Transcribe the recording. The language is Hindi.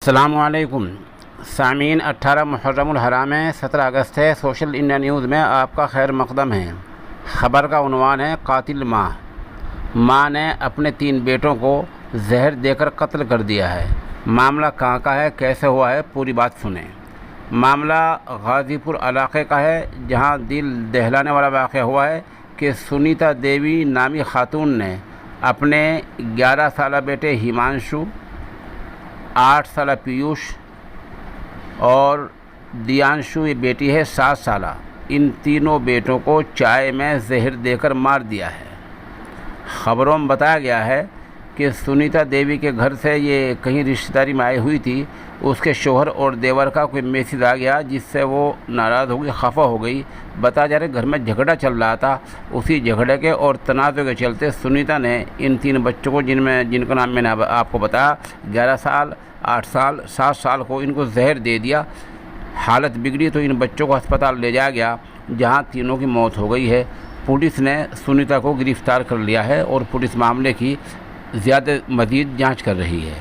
अस्सलामुअलैकुम सामीन। 18 मुहर्रमुल हराम है, 17 अगस्त है। सोशल इंडिया न्यूज़ में आपका खैर मकदम है। ख़बर का उन्वान है कातिल माँ ने अपने 3 बेटों को जहर देकर कत्ल कर दिया है। मामला कहाँ का है, कैसे हुआ है, पूरी बात सुने। मामला गाज़ीपुर इलाके का है, जहाँ दिल दहलाने वाला वाक़या हुआ है कि सुनीता देवी नामी खातून ने अपने 11 साला बेटे हिमांशु, 8 साला पीयूष और दियांशु, ये बेटी है 7 साला, इन तीनों बेटों को चाय में जहर देकर मार दिया है। ख़बरों में बताया गया है कि सुनीता देवी के घर से ये कहीं रिश्तेदारी में आई हुई थी। उसके शोहर और देवर का कोई मैसेज आ गया, जिससे वो नाराज़ हो गई, खफा हो गई। बता जा रहे घर में झगड़ा चल रहा था। उसी झगड़े के और तनाज़े के चलते सुनीता ने इन 3 बच्चों को, जिनका नाम मैंने आपको बताया, 11 साल, 8 साल, 7 साल को, इनको जहर दे दिया। हालत बिगड़ी तो इन बच्चों को अस्पताल ले जाया गया, जहां तीनों की मौत हो गई है। पुलिस ने सुनीता को गिरफ़्तार कर लिया है और पुलिस मामले की ज़्यादा मज़ीद जांच कर रही है।